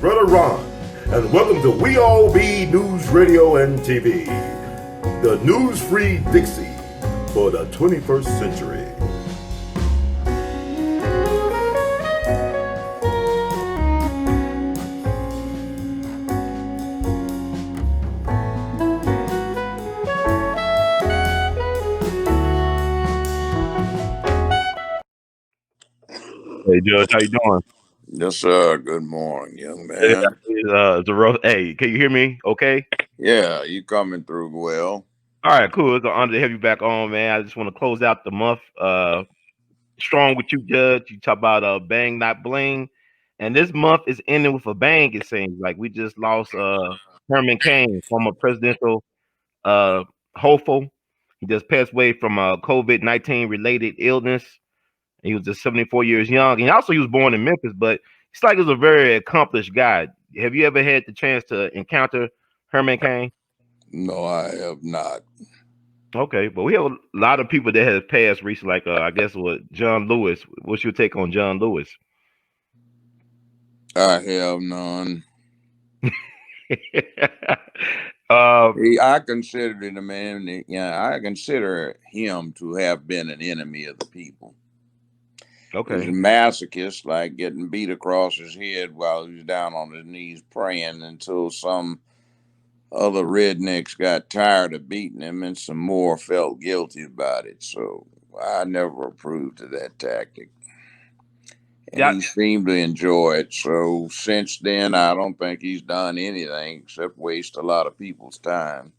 Brother Ron, and welcome to We All Be News Radio and TV, the news-free Dixie for the 21st century. Hey Judge, how you doing? Yes, sir. Good morning, young man. It's a rough. Hey, can you hear me? Okay. Yeah, you coming through well. All right, cool. It's an honor to have you back on, man. I just want to close out the month strong with you, Judge. You talk about bang not bling, and this month is ending with a bang. It seems like we just lost Herman Cain, former presidential uh hopeful. He just passed away from COVID-19 related illness. He was just 74 years young, and also he was born in Memphis, but it's like he was a very accomplished guy. Have you ever had the chance to encounter Herman Cain? No, I have not. Okay, but we have a lot of people that have passed recently, like I guess what John Lewis. What's your take on John Lewis? I have none. um, I consider it a man. Yeah, I consider him to have been an enemy of the people. He's a okay, masochist, like getting beat across his head while he was down on his knees praying until some other rednecks got tired of beating him and some more felt guilty about it. So I never approved of that tactic. And yeah, he seemed to enjoy it. So since then, I don't think he's done anything except waste a lot of people's time.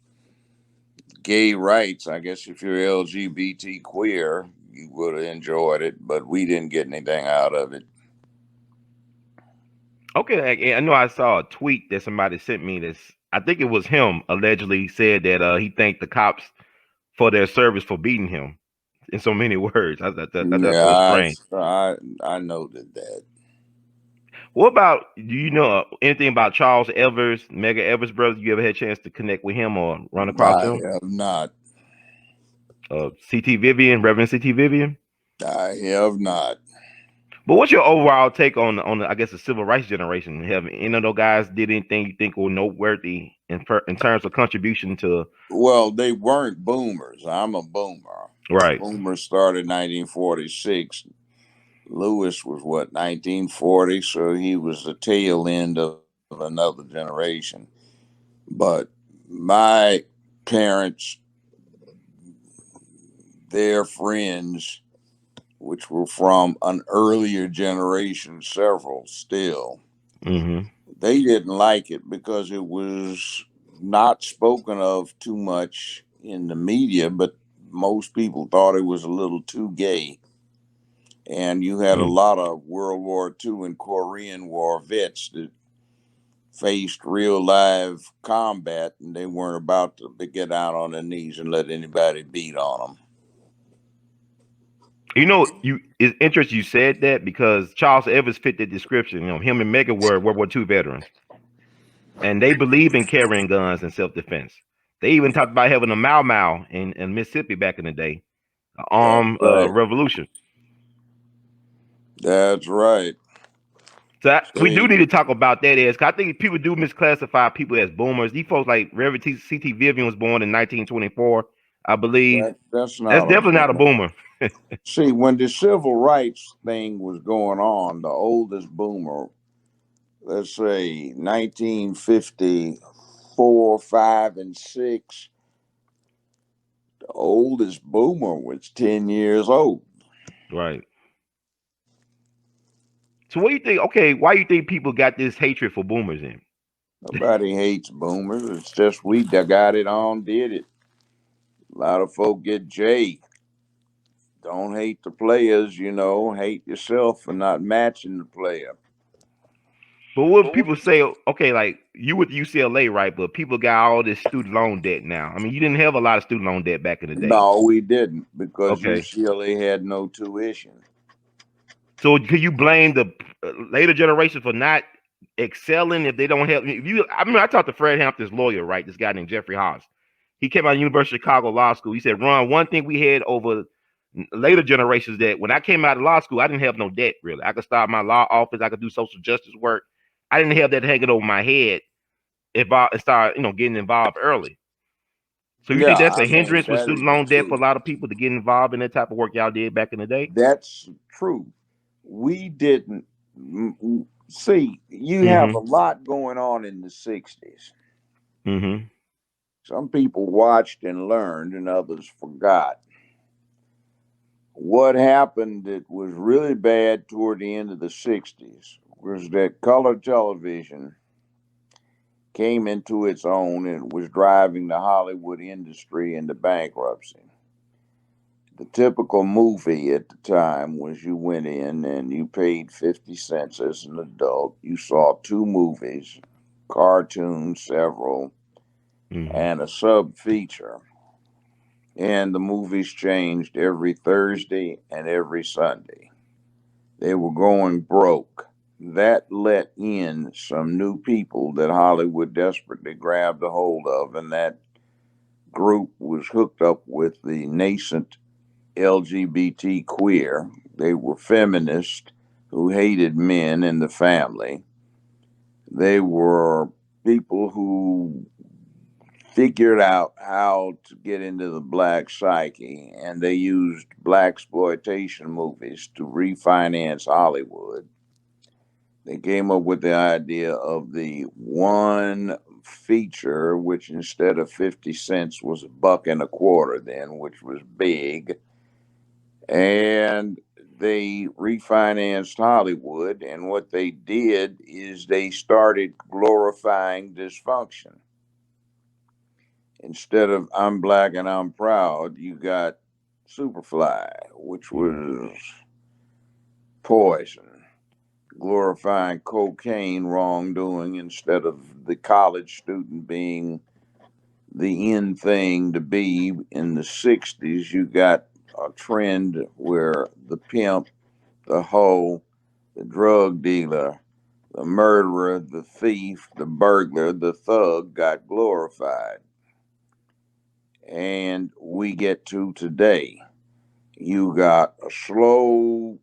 Gay rights, I guess if you're LGBT queer, you would have enjoyed it, but we didn't get anything out of it. okay. I know I saw a tweet that somebody sent me. I think it was him allegedly said that he thanked the cops for their service for beating him. In so many words, that's so Yeah, strange. I noted that. What about do you know anything about Charles Evers, Mega Evers' brother? You ever had a chance to connect with him or run across I him? have not. CT Vivian, Reverend CT Vivian. I have not. But what's your overall take on I guess the civil rights generation? Have any of those guys did anything you think were noteworthy in terms of contribution to? Well, they weren't boomers. I'm a boomer. Right. Boomers started 1946. Lewis was what 1940, so he was the tail end of another generation. But my parents, their friends, which were from an earlier generation, several still, Mm-hmm. they didn't like it because it was not spoken of too much in the media, but most people thought it was a little too gay. And you had a Mm. lot of World War II and Korean War vets that faced real live combat, and they weren't about to get out on their knees and let anybody beat on them. You know, it's interesting you said that because Charles Evers fit the description. You know, him and Mega were World War II veterans, and they believe in carrying guns and self defense. They even talked about having a Mau Mau in Mississippi back in the day, an That's armed right. revolution. That's right. So we do See, need to talk about that. I think people do misclassify people as boomers. These folks like Reverend CT Vivian was born in 1924, I believe. that's That's not a definitely not a boomer. boomer. See, when the civil rights thing was going on, the oldest boomer, let's say 1954, 5, and 6, the oldest boomer was 10 years old. Right. So what do you think? Okay, why do you think people got this hatred for boomers in? Nobody hates boomers. It's just we that got it on, did it. A lot of folk get J. Don't hate the players, hate yourself for not matching the player. But what people say, okay, like you with UCLA, right? But people got all this student loan debt now. I mean, you didn't have a lot of student loan debt back in the day. No, we didn't because Okay. UCLA had no tuition. So can you blame the later generation for not excelling if they don't have? If you, I mean, I talked to Fred Hampton's lawyer, right? This guy named Jeffrey Haas. He came out of University of Chicago Law School. He said, "Ron, one thing we had over later generations that when I came out of law school, I didn't have no debt really. I could start my law office. I could do social justice work. I didn't have that hanging over my head if I start, getting involved early. So you think Yeah, that's I a mean, hindrance with that is student the loan debt for a truth. lot of people to get involved in that type of work y'all did back in the day? That's true. We didn't see, you have a Mm-hmm. lot going on in the 60s. Mm-hmm. Some people watched and learned, and others forgot. What happened that was really bad toward the end of the 60s was that color television came into its own and was driving the Hollywood industry into bankruptcy. The typical movie at the time was you went in and you paid 50 cents as an adult. You saw two movies, cartoons, several, Mm-hmm. and a sub feature. And the movies changed every Thursday and every Sunday. They were going broke. That let in some new people that Hollywood desperately grabbed a hold of, and that group was hooked up with the nascent LGBT queer. They were feminists who hated men and the family. They were people who figured out how to get into the black psyche, and they used black exploitation movies to refinance Hollywood. They came up with the idea of the one feature, which instead of 50 cents was a buck and a quarter, then, which was big. And they refinanced Hollywood. And what they did is they started glorifying dysfunction. Instead of I'm black and I'm proud, you got Superfly, which was poison, glorifying cocaine wrongdoing instead of the college student being the in thing to be. In the 60s, you got a trend where the pimp, the hoe, the drug dealer, the murderer, the thief, the burglar, the thug got glorified. And we get to today. You got a slow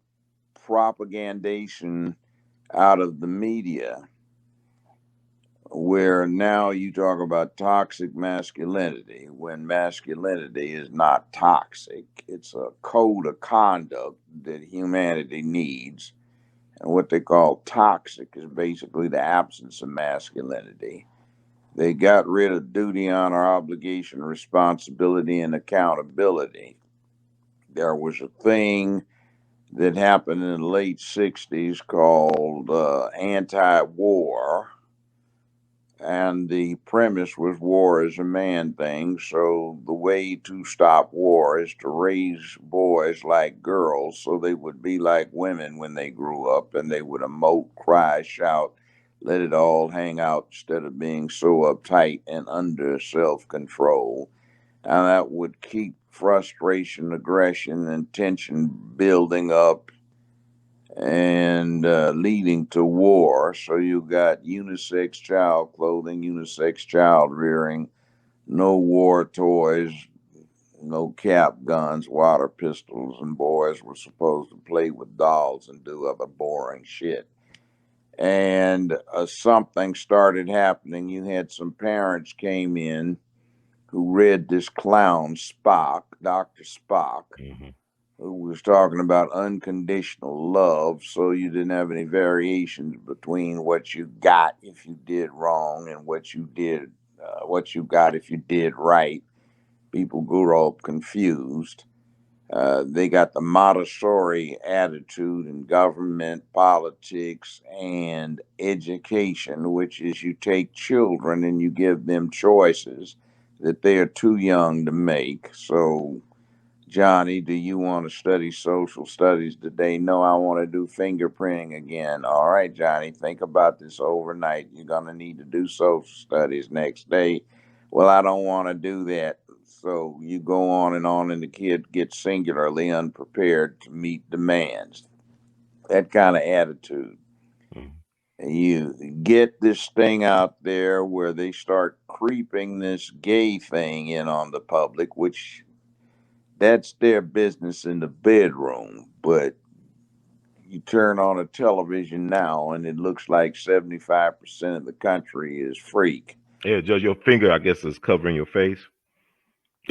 propagandation out of the media where now you talk about toxic masculinity when masculinity is not toxic. It's a code of conduct that humanity needs. And what they call toxic is basically the absence of masculinity. They got rid of duty, honor, obligation, responsibility, and accountability. There was a thing that happened in the late 60s called anti war. And the premise was war is a man thing. So the way to stop war is to raise boys like girls so they would be like women when they grew up and they would emote, cry, shout, let it all hang out instead of being so uptight and under self control. And that would keep frustration, aggression, and tension building up and leading to war. So you got unisex child clothing, unisex child rearing, no war toys, no cap guns, water pistols, and boys were supposed to play with dolls and do other boring shit. And something started happening. You had some parents came in who read this clown Spock, Dr. Spock, Mm-hmm. who was talking about unconditional love, so you didn't have any variations between what you got if you did wrong and what you got if you did right. People grew up confused. They got the Montessori attitude in government, politics, and education, which is you take children and you give them choices that they are too young to make. So Johnny, do you want to study social studies today? No, I want to do fingerprinting again. All right, Johnny, think about this overnight. You're going to need to do social studies next day. Well, I don't want to do that. So you go on, and the kid gets singularly unprepared to meet demands. That kind of attitude. Mm-hmm. You get this thing out there where they start creeping this gay thing in on the public, which that's their business in the bedroom. But you turn on a television now and it looks like 75% of the country is freak. Yeah, Judge, your finger, I guess, is covering your face.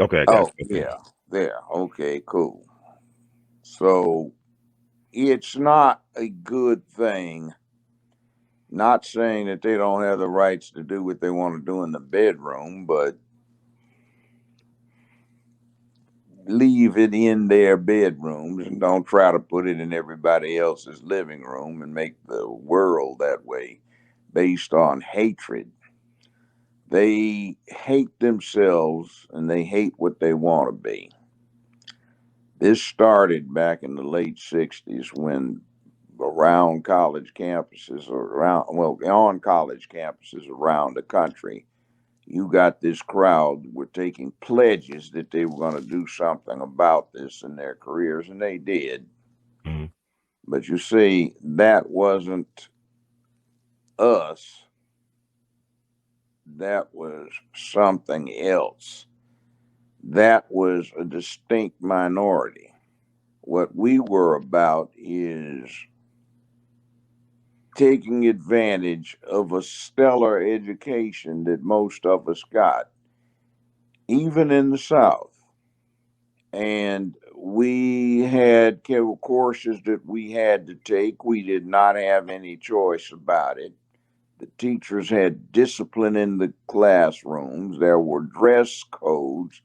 Okay, I got Oh, you. Okay. yeah, there. Okay, cool. So it's not a good thing. Not saying that they don't have the rights to do what they want to do in the bedroom, but leave it in their bedrooms and don't try to put it in everybody else's living room and make the world that way based on hatred. They hate themselves and they hate what they want to be. This started back in the late 60s when around college campuses or around, well, on college campuses around the country, you got this crowd were taking pledges that they were going to do something about this in their careers, and they did. Mm-hmm. But you see, that wasn't us. That was something else. That was a distinct minority. What we were about is taking advantage of a stellar education that most of us got, even in the South. And we had courses that we had to take. We did not have any choice about it. The teachers had discipline in the classrooms. There were dress codes.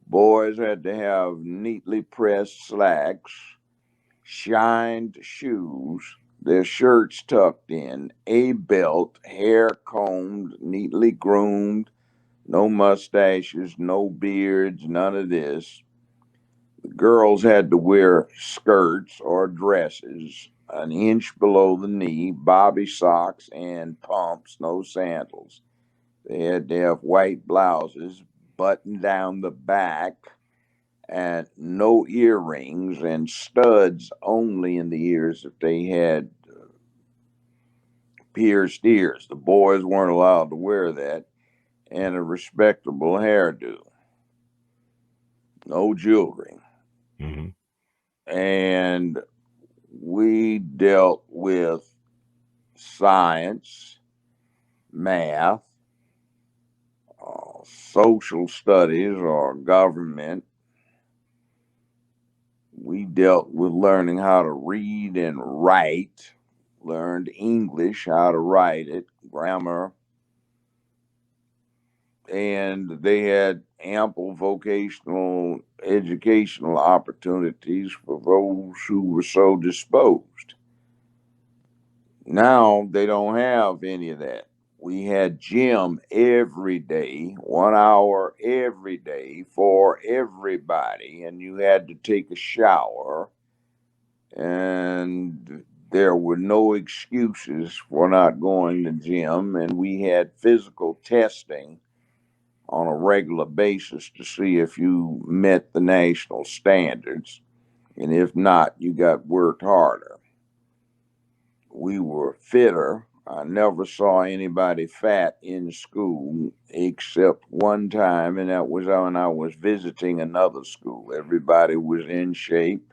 Boys had to have neatly pressed slacks, shined shoes, their shirts tucked in, a belt, hair combed, neatly groomed, no mustaches, no beards, none of this. The girls had to wear skirts or dresses an inch below the knee, bobby socks, and pumps, no sandals. They had to have white blouses, buttoned down the back, and no earrings, and studs only in the ears if they had pierced ears. The boys weren't allowed to wear that, and a respectable hairdo. No jewelry. Mm-hmm. And we dealt with science, math, social studies, or government. We dealt with learning how to read and write, learned English, how to write it, grammar, and they had ample vocational educational opportunities for those who were so disposed. Now they don't have any of that. We had gym every day, 1 hour every day for everybody, and you had to take a shower, and there were no excuses for not going to gym, and we had physical testing on a regular basis to see if you met the national standards, and if not, you got worked harder. We were fitter. I never saw anybody fat in school except one time, and that was when I was visiting another school. Everybody was in shape.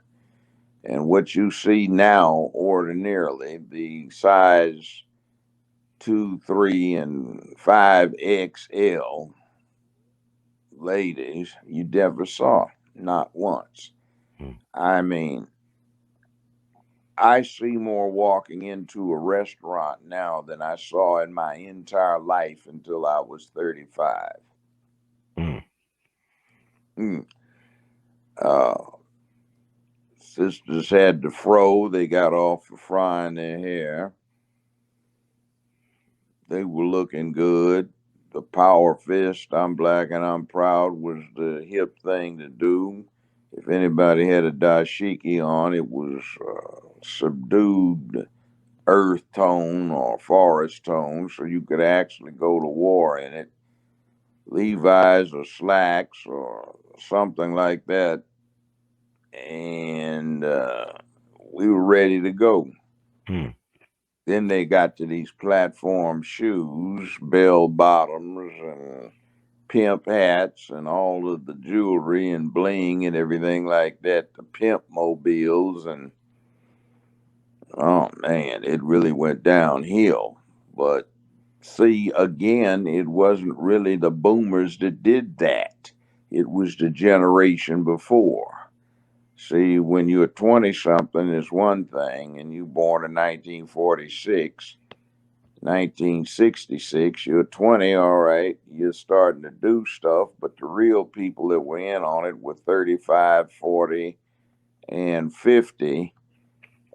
And what you see now, ordinarily, the size 2, 3, and 5XL ladies, you never saw, not once. Mm-hmm. I mean, I see more walking into a restaurant now than I saw in my entire life until I was 35. Mm. Uh, Sisters had the fro, they got off for frying their hair. They were looking good. The power fist, I'm black and I'm proud, was the hip thing to do. If anybody had a dashiki on, it was subdued earth tone or forest tone, so you could actually go to war in it. Levi's or slacks or something like that, and we were ready to go. Mm-hmm. Then they got to these platform shoes, bell bottoms, and pimp hats, and all of the jewelry and bling and everything like that. The pimp mobiles, and Oh man, it really went downhill. But see, again, it wasn't really the boomers that did that. It was the generation before. See, when you're 20 something is one thing, and you born in 1946, 1966, you're 20, all right, you're starting to do stuff, but the real people that were in on it were 35, 40, and 50,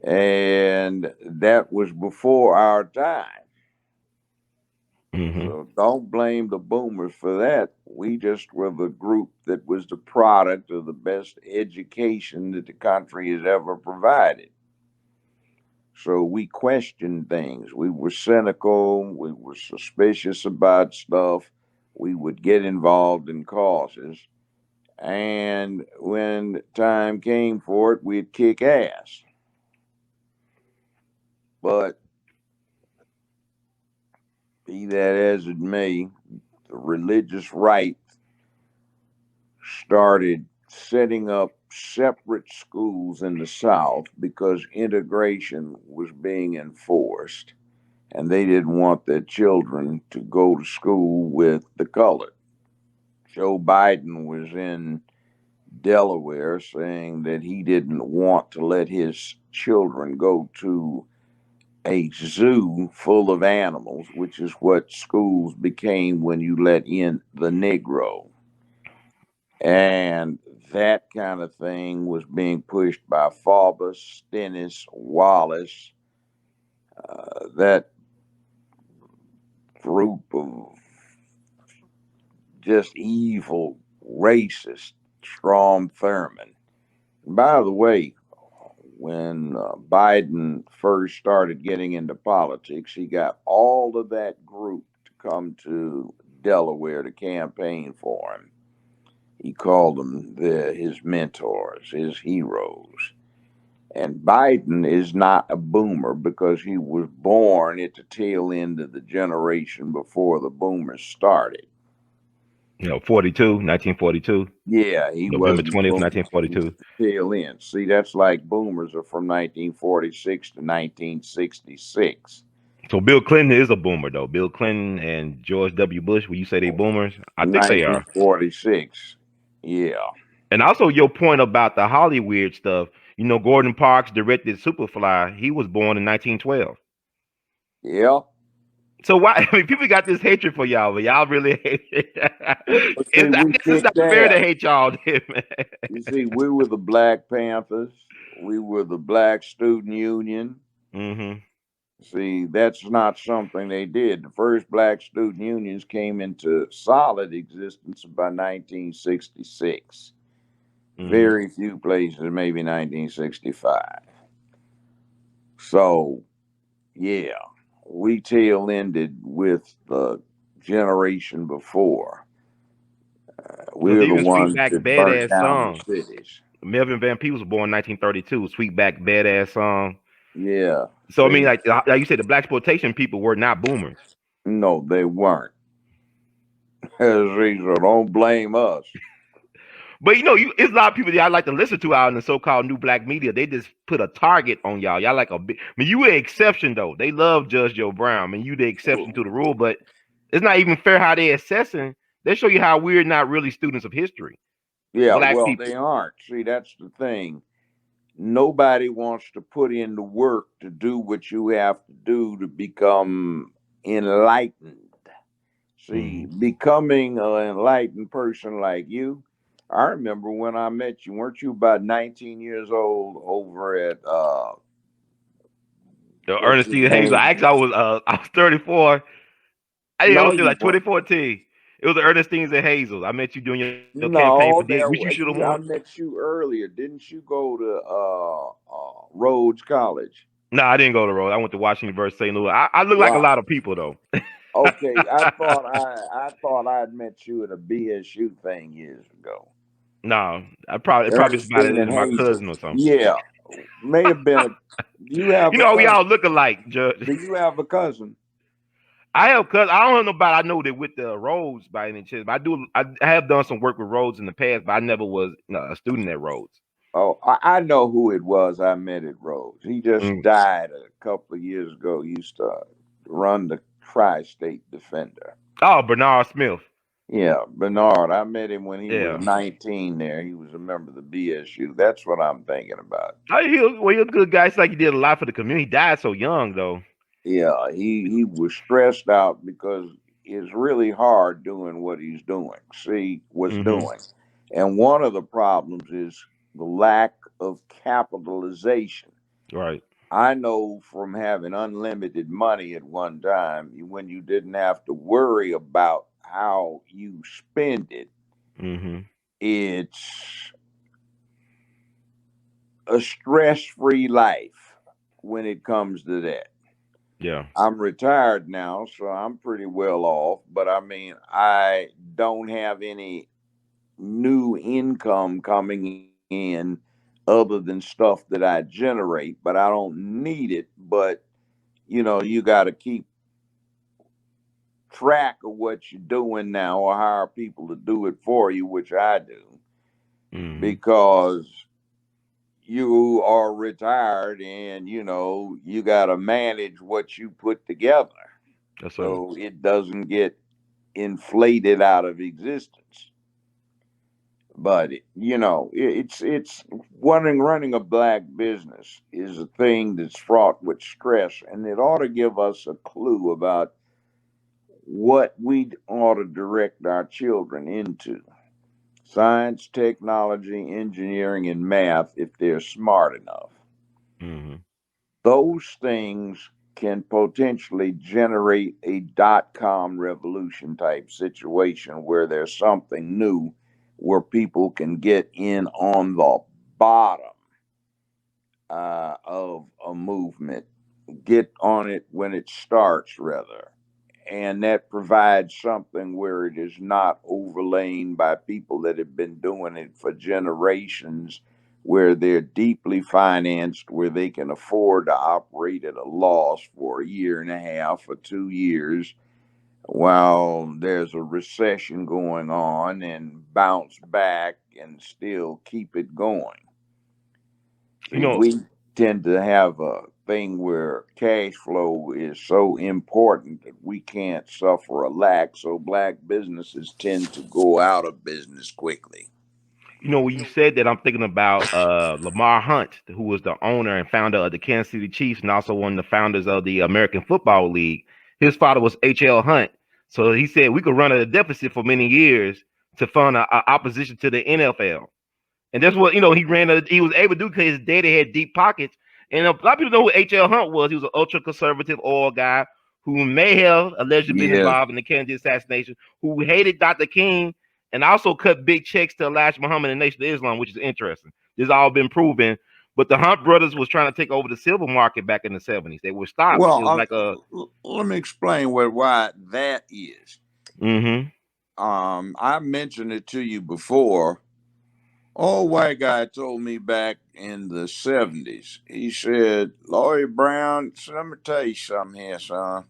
and that was before our time. Mm-hmm. So don't blame the boomers for that. We just were the group that was the product of the best education that the country has ever provided. So we questioned things. We were cynical. We were suspicious about stuff. We would get involved in causes. And when time came for it, we'd kick ass. But be that as it may, the religious right started setting up separate schools in the South because integration was being enforced, and they didn't want their children to go to school with the colored. Joe Biden was in Delaware saying that he didn't want to let his children go to a zoo full of animals, which is what schools became when you let in the Negro. And that kind of thing was being pushed by Faubus, Stennis, Wallace, that group of just evil, racist, Strom Thurmond. And by the way, when Biden first started getting into politics, he got all of that group to come to Delaware to campaign for him. He called them his mentors, his heroes. And Biden is not a boomer because he was born at the tail end of the generation before the boomers started. 1942. Yeah, he November wasn't a 20th, boomer. He was 1942. at the tail end. See, that's like boomers are from 1946 to 1966. So Bill Clinton is a boomer, though. Bill Clinton and George W. Bush, when you say they boomers, I think they are. 1946. Yeah. And also your point about the Hollywood stuff. Gordon Parks directed Superfly. He was born in 1912. Yeah. So why? I mean, people got this hatred for y'all, but y'all really hate it. But see, I we guess it's not kicked fair to ass. hate y'all, then, man. You see, we were the Black Panthers. We were the Black Student Union. Mm-hmm. See, that's not something they did. The first black student unions came into solid existence by 1966. Mm-hmm. Very few places, maybe 1965. So, yeah, we tail ended with the generation before. It was We're the even ones Sweetback that burnt Badass down the song. cities. Melvin Van Peebles was born in 1932. Sweetback Badass song. Yeah, So I mean, see, like you said, the black exploitation people were not boomers. no, they weren't. See, so don't blame us. But it's a lot of people that I like to listen to out in the so-called new black media. They just put a target on y'all. Y'all like a big. I mean, you an exception though. They love Judge Joe Brown. I mean, you the exception to the rule. But it's not even fair how they assessing. They show you how we're not really students of history. Yeah, Black well, people. they aren't. See, that's the thing. Nobody wants to put in the work to do what you have to do to become enlightened. See, Mm-hmm. becoming an enlightened person like you, I remember when I met you, weren't you about 19 years old over at, what's his Ernestine Hazel. name? Actually, I was 34. I think it No, was you like weren't. 2014. It was the Ernestines and Hazels. I met you doing your campaign No, for D, which you should have I won. met you earlier. Didn't you go to Rhodes College? No, I didn't go to Rhodes. I went to Washington University, St. Louis. I look like a Right. lot of people though. Okay, I thought I'd met you at a BSU thing years ago. No, it probably somebody Ernestine and is my Hazel. cousin or something. Yeah, may have been. Do you have a We cousin? all look alike, Judge. Do you have a cousin? I have cuz I don't know about I know that with the Rhodes by any chance, but I have done some work with Rhodes in the past, but I never was a student at Rhodes. Oh, I know who it was I met at Rose. He just Mm. died a couple of years ago. He used to run the Tri-State Defender. Oh, Bernard Smith. Yeah, Bernard. I met him when he was Yeah. 19 there. He was a member of the BSU. That's what I'm thinking about. Oh, he a good guy. It's like he did a lot for the community. He died so young though. Yeah, he was stressed out because it's really hard doing what he's doing. See, was Mm-hmm. doing. And one of the problems is the lack of capitalization. Right. I know from having unlimited money at one time, when you didn't have to worry about how you spend it, Mm-hmm. it's a stress free life when it comes to that. Yeah. I'm retired now, so I'm pretty well off, but I mean, I don't have any new income coming in other than stuff that I generate, but I don't need it. But, you got to keep track of what you're doing now or hire people to do it for you, which I do, Mm-hmm. because you are retired and you got to manage what you put together Yes, sir. so it doesn't get inflated out of existence. But it's running a black business is a thing that's fraught with stress, and it ought to give us a clue about what we ought to direct our children into: science, technology, engineering, and math if they're smart enough. Mm-hmm. Those things can potentially generate a dot-com revolution type situation where there's something new where people can get in on the bottom of a movement, get on it when it starts, rather. And that provides something where it is not overlain by people that have been doing it for generations, where they're deeply financed, where they can afford to operate at a loss for a year and a half or 2 years while there's a recession going on, and bounce back and still keep it going. You See, know, we tend to have a thing where cash flow is so important that we can't suffer a lack, so black businesses tend to go out of business quickly. when you said that, I'm thinking about Lamar Hunt, who was the owner and founder of the Kansas City Chiefs, and also one of the founders of the American Football League. His father was H.L. Hunt, so he said we could run at a deficit for many years to fund a opposition to the NFL. And that's what he ran. He was able to do because his daddy had deep pockets. And a lot of people know who H.L. Hunt was. He was an ultra conservative oil guy who may have allegedly been Yes. involved in the Kennedy assassination, who hated Dr. King and also cut big checks to Elijah Muhammad and Nation of Islam, which is interesting. This has all been proven. But the Hunt brothers was trying to take over the silver market back in the 70s. They were stopped. It was Well, like a let me explain why that is. mm-hmm. I mentioned it to you before. Old white guy told me back in the 70s. He said, "Lloyd Brown, so let me tell you something here, son."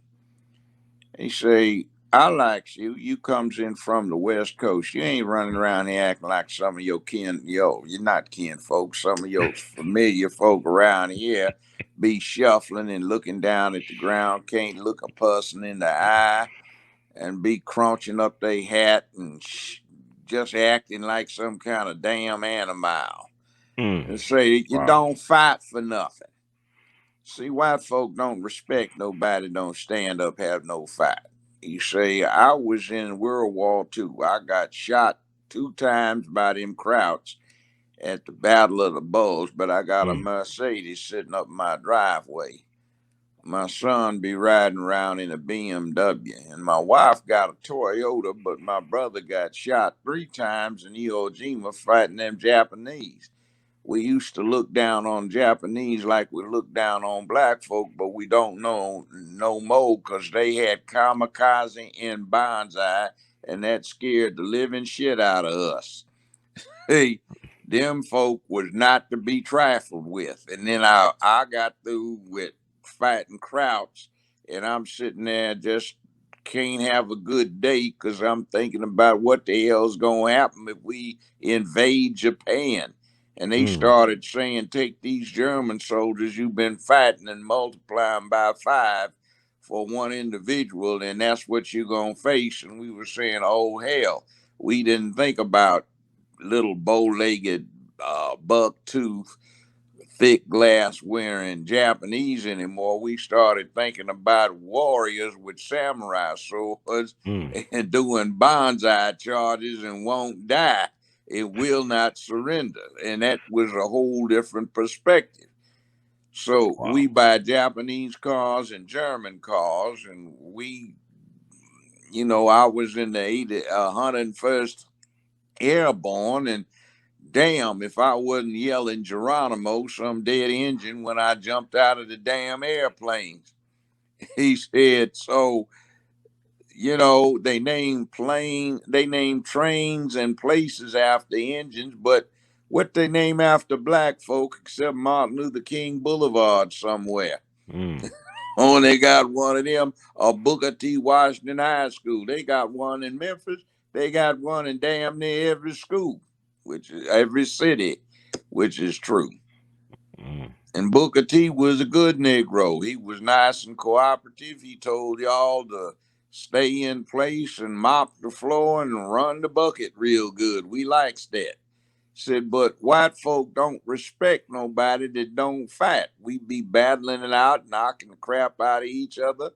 He say, "I likes you. You comes in from the West Coast. You ain't running around here acting like some of your you're not kin folks. Some of your familiar folk around here be shuffling and looking down at the ground, can't look a person in the eye, and be crunching up their hat and just acting like some kind of damn animal. Mm. And say you Wow. don't fight for nothing. See, white folk don't respect nobody, don't stand up, have no fight. You say, I was in World War II. I got shot 2 times by them Krauts at the Battle of the Bulge, but I got a Mm. Mercedes sitting up my driveway. My son be riding around in a BMW, and my wife got a Toyota, but my brother got shot 3 times in Iwo Jima fighting them Japanese. We used to look down on Japanese like we look down on black folk, but we don't know no more because they had kamikaze and bonsai, and that scared the living shit out of us. Hey, them folk was not to be trifled with. And then I got through with fighting Krauts, and I'm sitting there just can't have a good day because I'm thinking about what the hell's going to happen if we invade Japan. And they started saying, take these German soldiers you've been fighting and multiply them by 5 for one individual, and that's what you're going to face. And we were saying, oh, hell, we didn't think about little bow-legged, buck-tooth, thick glass wearing Japanese anymore. We started thinking about warriors with samurai swords and doing bonsai charges and won't die. It will not surrender. And that was a whole different perspective. So we buy Japanese cars and German cars, and we, I was in the 101st Airborne, and damn, if I wasn't yelling Geronimo, some dead engine, when I jumped out of the damn airplanes. He said, so, they name trains and places after engines, but what they name after black folk except Martin Luther King Boulevard somewhere? Oh, they got one of them, Booker T. Washington High School. They got one in Memphis. They got one in damn near every school, which is every city, which is true. And Booker T was a good Negro. He was nice and cooperative. He told y'all to stay in place and mop the floor and run the bucket real good. We likes that. Said, but white folk don't respect nobody that don't fight. We be battling it out, knocking the crap out of each other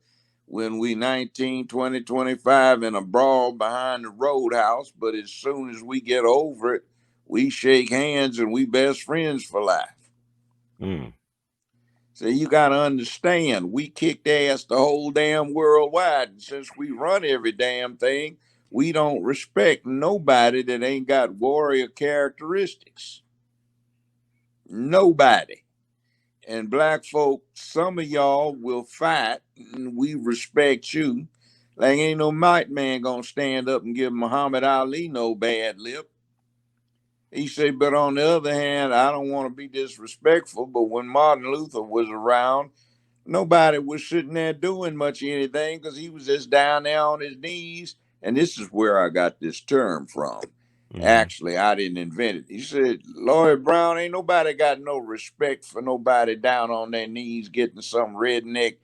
when we 19, 20, 25 in a brawl behind the roadhouse. But as soon as we get over it, we shake hands and we best friends for life. So you got to understand, we kicked ass the whole damn worldwide. And since we run every damn thing, we don't respect nobody that ain't got warrior characteristics. Nobody. And black folk, some of y'all will fight, and we respect you. Like ain't no white man gonna stand up and give Muhammad Ali no bad lip. He said, but on the other hand, I don't want to be disrespectful, but when Martin Luther was around, nobody was sitting there doing much of anything because he was just down there on his knees. And this is where I got this term from. Actually, I didn't invent it. He said, Lloyd Brown, ain't nobody got no respect for nobody down on their knees getting some redneck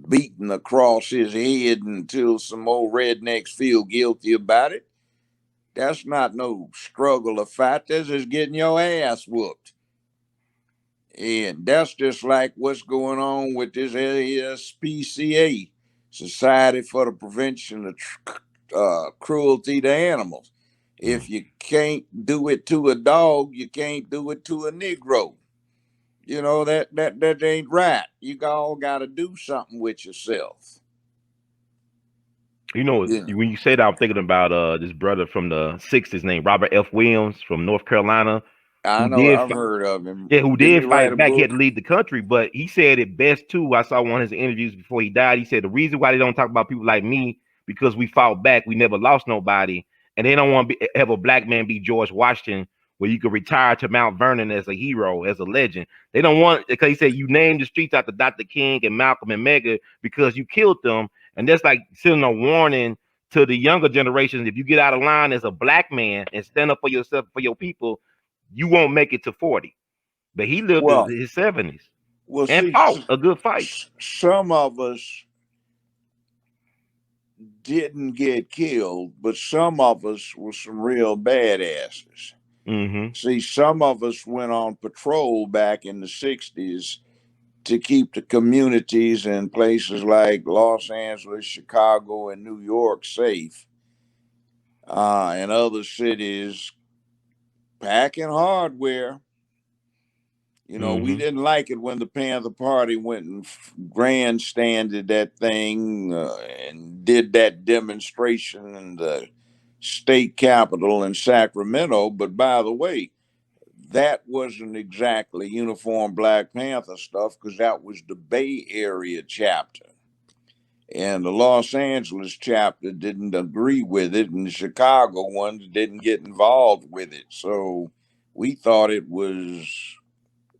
beaten across his head until some old rednecks feel guilty about it. That's not no struggle or fight. That's just getting your ass whooped. And that's just like what's going on with this SPCA, Society for the Prevention of Cruelty to Animals. If you can't do it to a dog, you can't do it to a Negro. That ain't right. You all got to do something with yourself. When you say that, I'm thinking about this brother from the '60s named Robert F. Williams from North Carolina. I know, I've heard of him. Yeah, who Didn't did he write fight a back. He book? had to leave the country, but he said it best too. I saw one of his interviews before he died. He said the reason why they don't talk about people like me because we fought back, we never lost nobody, and they don't want to have a black man be George Washington, where you could retire to Mount Vernon as a hero, as a legend. They don't want, because he said you named the streets after Dr. King and Malcolm and Medgar because you killed them, and that's like sending a warning to the younger generations. If you get out of line as a black man and stand up for yourself, for your people, you won't make it to 40. But he lived in his 70s and fought a good fight. Some of us didn't get killed, but some of us were some real badasses. See, some of us went on patrol back in the 60s to keep the communities in places like Los Angeles, Chicago, and New York safe. And other cities packing hardware. We didn't like it when the Panther Party went and grandstanded that thing and did that demonstration in the state capitol in Sacramento. But by the way, that wasn't exactly uniform Black Panther stuff because that was the Bay Area chapter. And the Los Angeles chapter didn't agree with it, and the Chicago ones didn't get involved with it. So we thought it was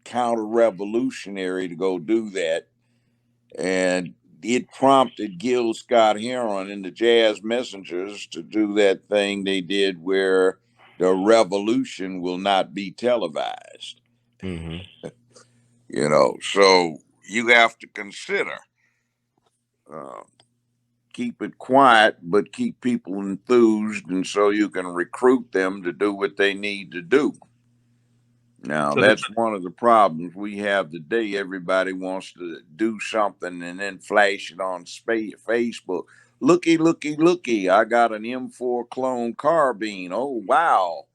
counter-revolutionary to go do that. And it prompted Gil Scott Heron and the Jazz Messengers to do that thing they did where the revolution will not be televised. Mm-hmm. So you have to consider uh, keep it quiet, but keep people enthused, and so you can recruit them to do what they need to do. Now, So the that's one of the problems we have today. Everybody wants to do something and then flash it on Facebook. Looky, looky, looky. I got an M4 clone carbine. Oh, wow.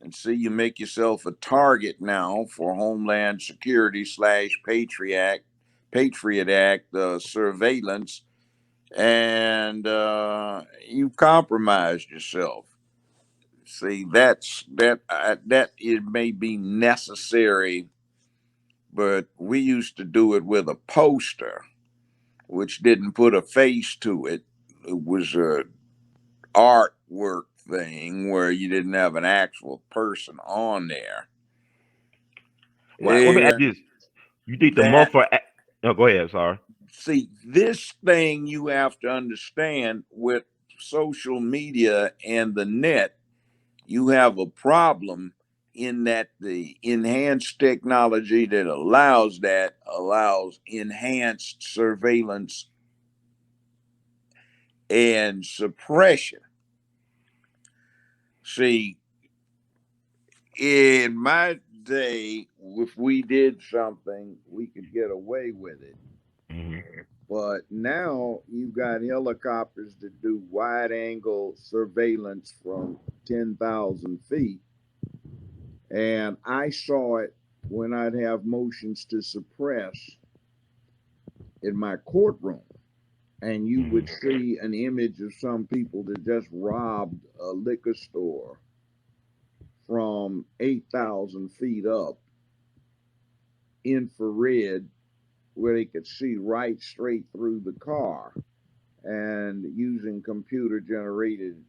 And see, you make yourself a target now for Homeland Security / Patriot Act surveillance, and you've compromised yourself. See, that it may be necessary, but we used to do it with a poster, which didn't put a face to it. It was a artwork thing where you didn't have an actual person on there. well, let me ask you And this: you think the month that for? No, go ahead. Sorry. see, this thing you have to understand with social media and the net, you have a problem in that the enhanced technology that allows enhanced surveillance and suppression. See, in my day, if we did something, we could get away with it. Mm-hmm. But now you've got helicopters that do wide angle surveillance from 10,000 feet. And I saw it when I'd have motions to suppress in my courtroom. And you would see an image of some people that just robbed a liquor store from 8,000 feet up, infrared, where they could see right straight through the car. And using computer generated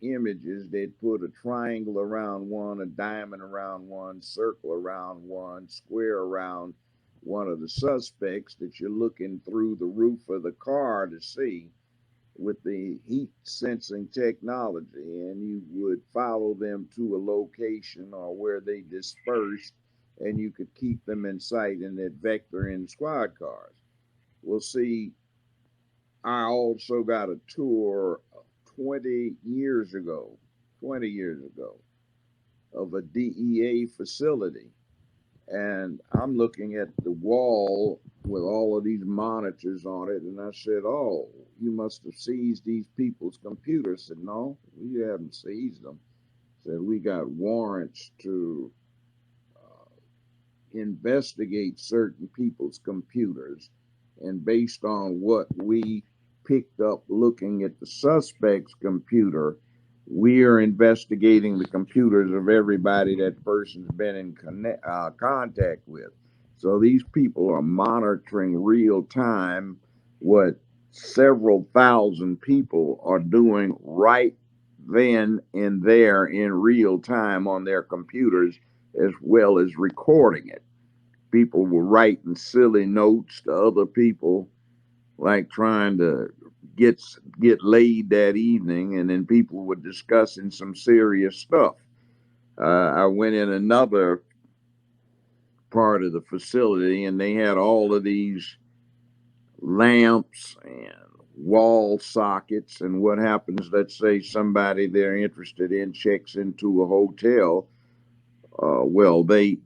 images, they'd put a triangle around one, a diamond around one, circle around one, square around one of the suspects that you're looking through the roof of the car to see with the heat sensing technology. And you would follow them to a location or where they dispersed, and you could keep them in sight in that vector in squad cars. We'll see. I also got a tour 20 years ago, 20 years ago, of a DEA facility. And I'm looking at the wall with all of these monitors on it. And I said, "Oh, you must have seized these people's computers." I said, "No, we haven't seized them." I said, "We got warrants to investigate certain people's computers. And based on what we picked up looking at the suspect's computer, we are investigating the computers of everybody that person's been in contact with." So these people are monitoring real time what several thousand people are doing right then and there in real time on their computers, as well as recording it. People were writing silly notes to other people, like trying to get get laid that evening, and then people were discussing some serious stuff. I went in another part of the facility, and they had all of these lamps and wall sockets. And what happens? Let's say somebody they're interested in checks into a hotel. Well, they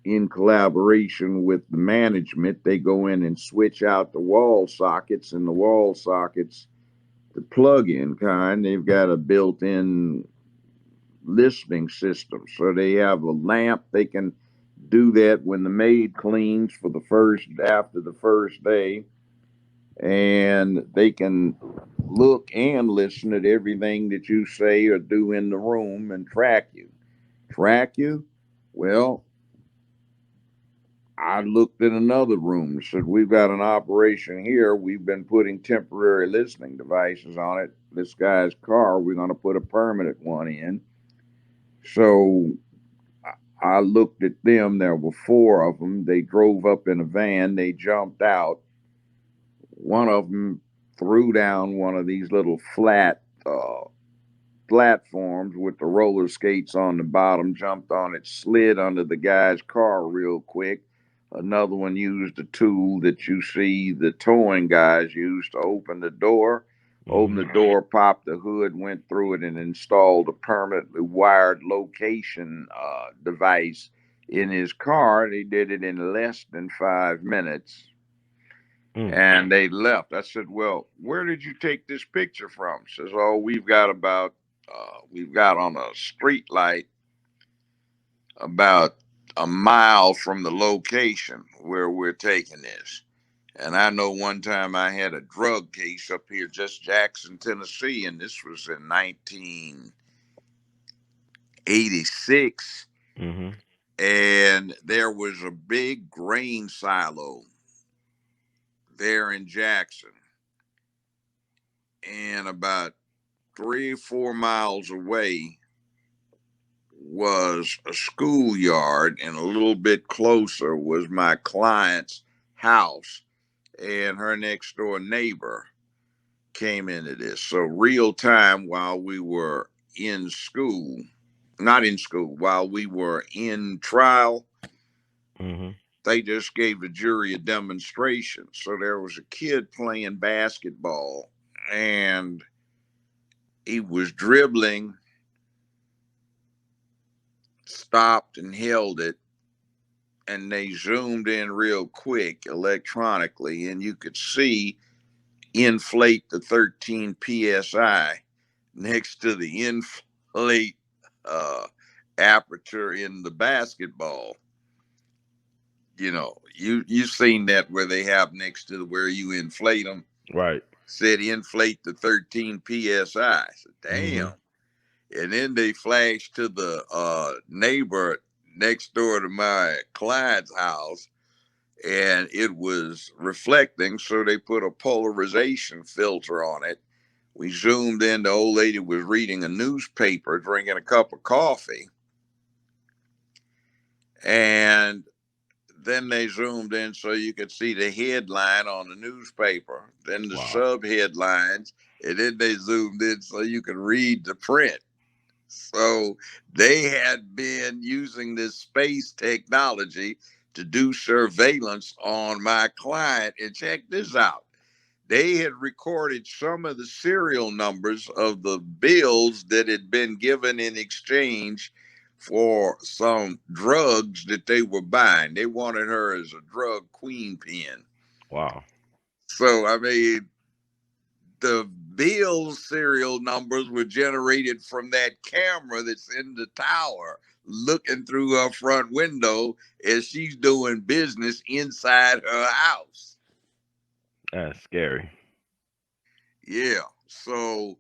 in collaboration with the management, they go in and switch out the wall sockets, and the wall sockets, the plug-in kind, they've got a built-in listening system. So they have a lamp. They can do that when the maid cleans for the first after the first day, and they can look and listen at everything that you say or do in the room and track you. Track you? Well, I looked in another room and said, "We've got an operation here. We've been putting temporary listening devices on it. This guy's car, we're going to put a permanent one in." So I looked at them. There were four of them. They drove up in a van. They jumped out. One of them threw down one of these little flat platforms with the roller skates on the bottom, jumped on it, slid under the guy's car real quick. Another one used a tool that you see the towing guys use to open the door. Opened the door, popped the hood, went through it, and installed a permanently wired location device in his car. They did it in less than 5 minutes. And they left. I said, "Well, where did you take this picture from?" Says, "Oh, we've got on a street light about a mile from the location where we're taking this." And I know one time I had a drug case up here, just Jackson, Tennessee, and this was in 1986. And there was a big grain silo there in Jackson. And about 3 or 4 miles away was a schoolyard, and a little bit closer was my client's house, and her next door neighbor came into this. So real time, while we were in school, not in school, while we were in trial, they just gave the jury a demonstration. So there was a kid playing basketball, and he was dribbling, stopped and held it, and they zoomed in real quick electronically, and you could see inflate the 13 psi next to the inflate aperture in the basketball. You know, you've seen that where they have next to where you inflate them. Right. Said inflate the 13 psi. I said, damn. And then they flashed to the neighbor next door to my client's house, and it was reflecting, so they put a polarization filter on it. We zoomed in, the old lady was reading a newspaper, drinking a cup of coffee, and then they zoomed in so you could see the headline on the newspaper, then the sub headlines, and then they zoomed in so you could read the print. So they had been using this space technology to do surveillance on my client. And check this out. They had recorded some of the serial numbers of the bills that had been given in exchange for some drugs that they were buying. They wanted her as a drug queen pin. Wow. So, I mean, the bill serial numbers were generated from that camera that's in the tower looking through her front window as she's doing business inside her house. That's scary. Yeah. So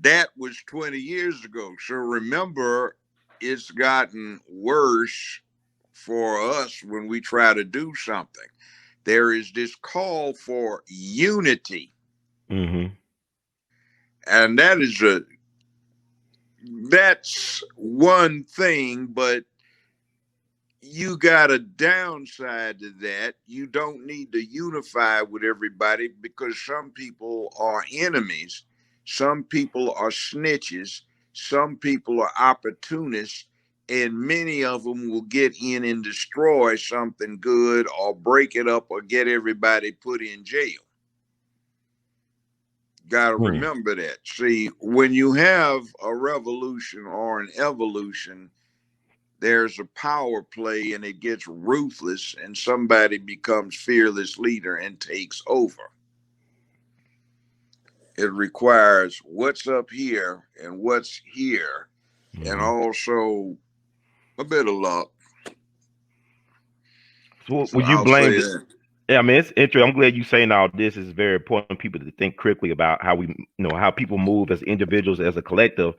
that was 20 years ago. So remember, it's gotten worse for us when we try to do something. There is this call for unity. And that's one thing, but you got a downside to that. You don't need to unify with everybody because some people are enemies. Some people are snitches. Some people are opportunists. And many of them will get in and destroy something good or break it up or get everybody put in jail. Got to remember that. See, when you have a revolution or an evolution, there's a power play and it gets ruthless and somebody becomes fearless leader and takes over. It requires what's up here and what's here, and also a bit of luck. So would you blame this? Yeah, I mean, it's interesting. I'm glad you're saying all this. Is very important for people to think critically about how how people move as individuals, as a collective.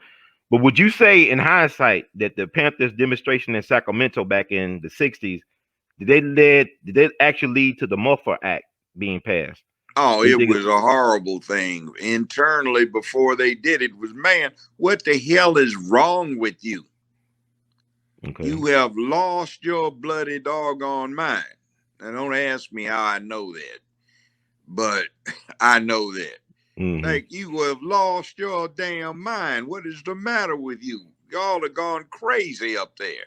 But would you say, in hindsight, that the Panthers demonstration in Sacramento back in the '60s, did they actually lead to the Muffler Act being passed? Oh, it was a horrible thing. Internally, before they did it, was, man, what the hell is wrong with you? Okay. You have lost your bloody doggone mind. Now, don't ask me how I know that, but I know that. Mm-hmm. Like you have lost your damn mind. What is the matter with you? Y'all are gone crazy up there.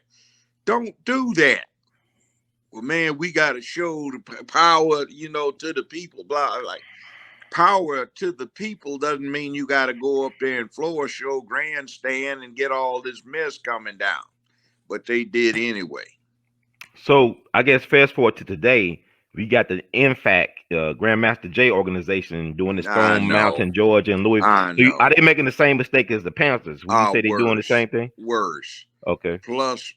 Don't do that. Well, man, we got to show the power, to the people. Blah, like power to the people doesn't mean you got to go up there and floor show, grandstand, and get all this mess coming down. But they did anyway. So I guess fast forward to today, we got the INFAC, Grandmaster J organization doing the I Stone know. Mountain, Georgia, and Louisville. I So are know. they making the same mistake as the Panthers? Would you say they're doing the Worse. same thing? Worse. Okay. Plus,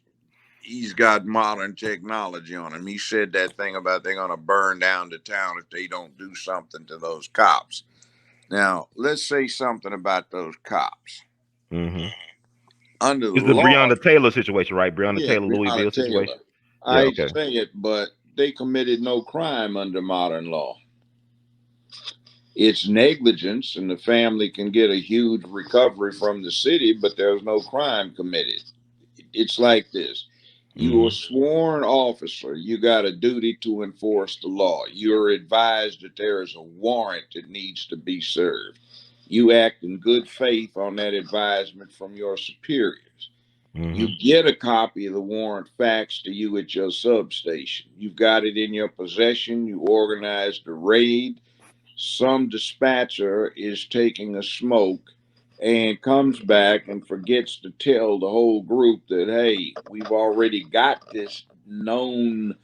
he's got modern technology on him. He said that thing about they're going to burn down the town if they don't do something to those cops. Now, let's say something about those cops. Mm-hmm. Under the It's the law, Breonna Taylor situation, right? Breonna yeah, Taylor, Breonna Louisville Taylor. situation. I Yeah. hate Okay. to say it, but they committed no crime under modern law. It's negligence, and the family can get a huge recovery from the city, but there's no crime committed. It's like this. You are a Mm-hmm. sworn officer. You got a duty to enforce the law. You're advised that there is a warrant that needs to be served. You act in good faith on that advisement from your superiors. Mm-hmm. You get a copy of the warrant faxed to you at your substation. You've got it in your possession. You organize the raid. Some dispatcher is taking a smoke and comes back and forgets to tell the whole group that, hey, we've already got this known,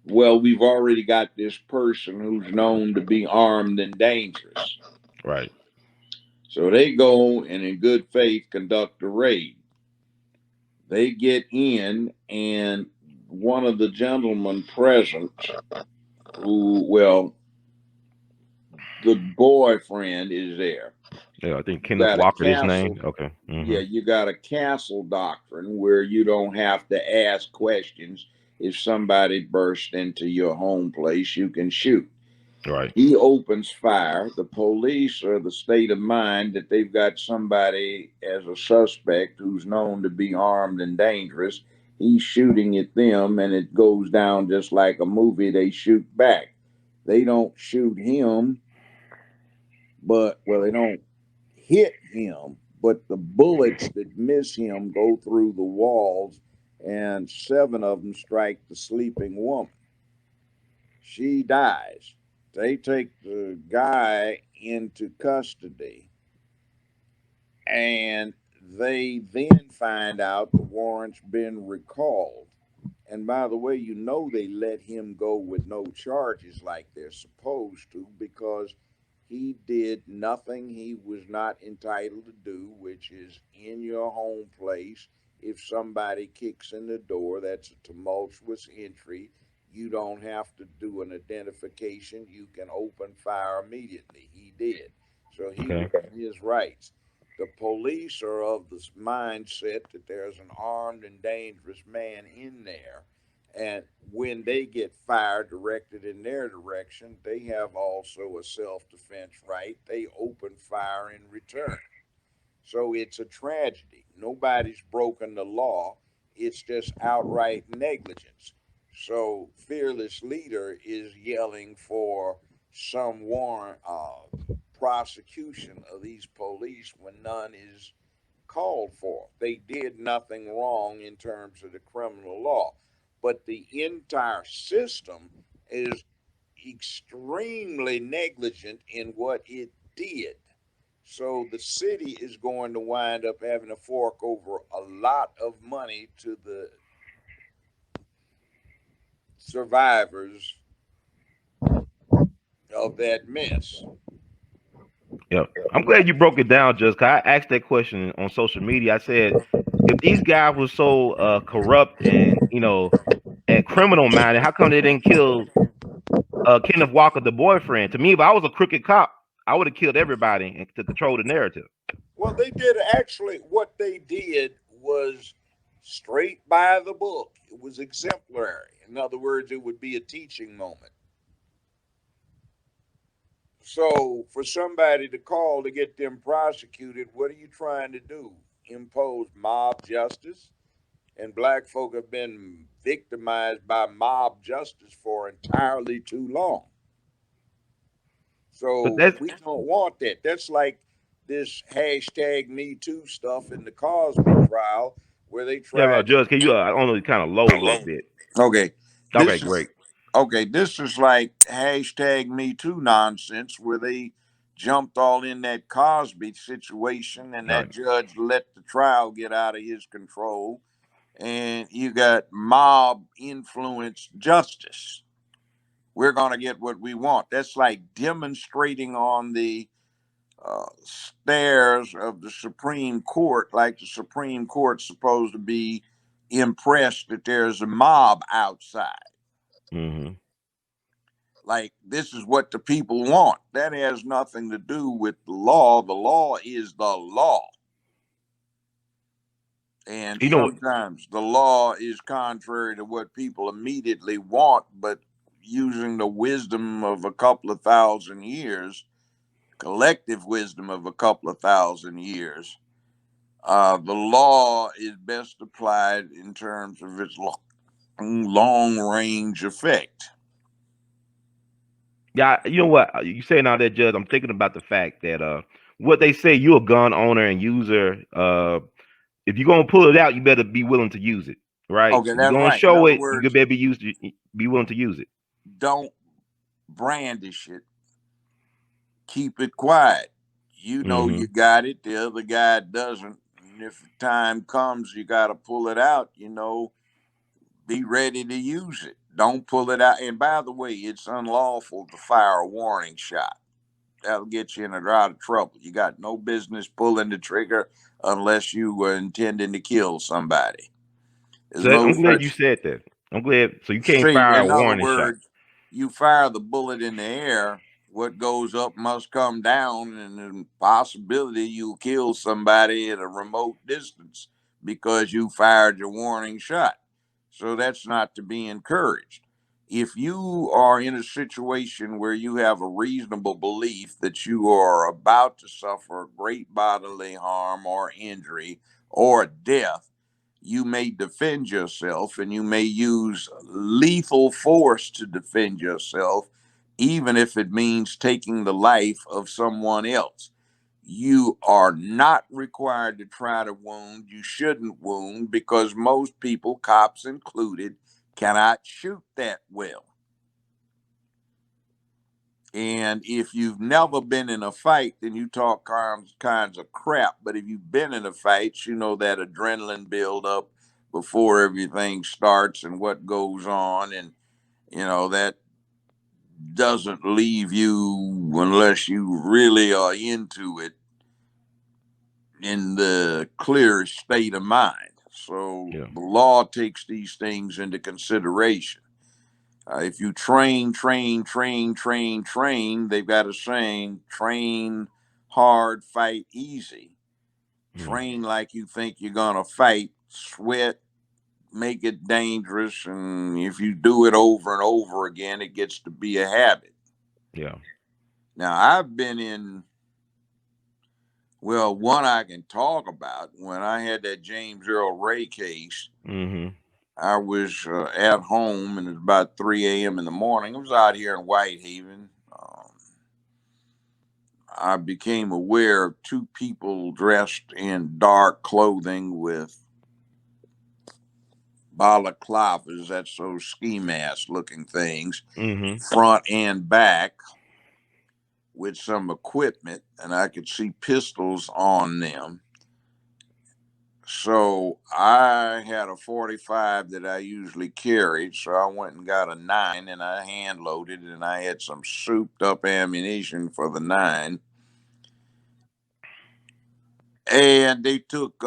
well, we've already got this person who's known to be armed and dangerous. Right. So they go and, in good faith, conduct a raid. They get in, and one of the gentlemen present, who, well, the boyfriend is there. Yeah, I think You Kenneth got a Walker, his name. castle. Okay. Yeah, Mm-hmm. you got a castle doctrine where you don't have to ask questions. If somebody bursts into your home place, you can shoot. Right. He opens fire. The police are the state of mind that they've got somebody as a suspect who's known to be armed and dangerous. He's shooting at them, and it goes down just like a movie. They shoot back. They don't shoot him, but, well, they don't hit him, but the bullets that miss him go through the walls, and 7 of them strike the sleeping woman. She dies. They take the guy into custody, and they then find out the warrant's been recalled. And by the way, they let him go with no charges like they're supposed to, because he did nothing he was not entitled to do, which is in your home place. If somebody kicks in the door, that's a tumultuous entry. You don't have to do an identification. You can open fire immediately. He did. So he was Okay. in his rights. The police are of the mindset that there's an armed and dangerous man in there. And when they get fire directed in their direction, they have also a self defense right. They open fire in return. So it's a tragedy. Nobody's broken the law, it's just outright negligence. So Fearless Leader is yelling for some warrant prosecution of these police when none is called for. They did nothing wrong in terms of the criminal law, but the entire system is extremely negligent in what it did. So the city is going to wind up having to fork over a lot of money to the survivors of that mess. Yep. I'm glad you broke it down, just 'cause I asked that question on social media. I said, if these guys were so corrupt and and criminal minded, how come they didn't kill Kenneth Walker, the boyfriend? To me, if I was a crooked cop, I would have killed everybody to control the narrative. Well, they did actually, what they did was straight by the book. It was exemplary. In other words, it would be a teaching moment. So, for somebody to call to get them prosecuted, what are you trying to do? Impose mob justice? And black folk have been victimized by mob justice for entirely too long. But So that's we don't want that. That's like this hashtag Me Too stuff in the Cosby trial where they yeah, tried to. Judge. Can you? I don't know, kind of low a little bit. Okay, Okay, this is great. okay. This is like hashtag Me Too nonsense where they jumped all in that Cosby situation, and All that right. judge let the trial get out of his control, and you got mob influence justice. We're going to get what we want. That's like demonstrating on the stairs of the Supreme Court, like the Supreme Court's supposed to be impressed that there's a mob outside. Mm-hmm. Like, this is what the people want. That has nothing to do with the law. The law is the law. And You know what? sometimes the law is contrary to what people immediately want, but using the wisdom of a couple of thousand years, collective wisdom of a couple of thousand years, the law is best applied in terms of its long range effect. Yeah, you know what? You saying all that, Judge? I'm thinking about the fact that what they say, you're a gun owner and user. If you're gonna pull it out, you better be willing to use it, right? Okay, If you're that's gonna right. In show other it, you words, better be willing to use it. don't brandish it, keep it quiet. You know Mm-hmm. you got it, the other guy doesn't. And if the time comes, you got to pull it out, be ready to use it. Don't pull it out. And by the way, it's unlawful to fire a warning shot. That'll get you in a lot of trouble. You got no business pulling the trigger unless you were intending to kill somebody. There's So no I'm glad you such. said that. I'm glad. So you can't See, fire a in other warning shot. words, you fire the bullet in the air, what goes up must come down, and the possibility you'll kill somebody at a remote distance because you fired your warning shot. So that's not to be encouraged. If you are in a situation where you have a reasonable belief that you are about to suffer great bodily harm or injury or death, you may defend yourself and you may use lethal force to defend yourself, even if it means taking the life of someone else. You are not required to try to wound. You shouldn't wound because most people, cops included, cannot shoot that well. And if you've never been in a fight, then you talk kinds of crap. But if you've been in a fight, you know that adrenaline buildup before everything starts and what goes on. And, that doesn't leave you unless you really are into it in the clearest state of mind. So Yeah. the law takes these things into consideration. If you train, they've got a saying: train hard, fight easy. Mm, Train like you think you're gonna fight, sweat, make it dangerous, and if you do it over and over again, it gets to be a habit. yeah. Now, I've been in, well, one I can talk about. When I had that James Earl Ray case, Mm-hmm. I was at home, and it was about 3 a.m. in the morning. I was out here in Whitehaven. I became aware of two people dressed in dark clothing with balaclavas, that's those ski mask looking things, Mm-hmm. front and back, with some equipment, and I could see pistols on them. So I had a 45 that I usually carried, so I went and got a 9 and I hand loaded, and I had some souped up ammunition for the 9. And they took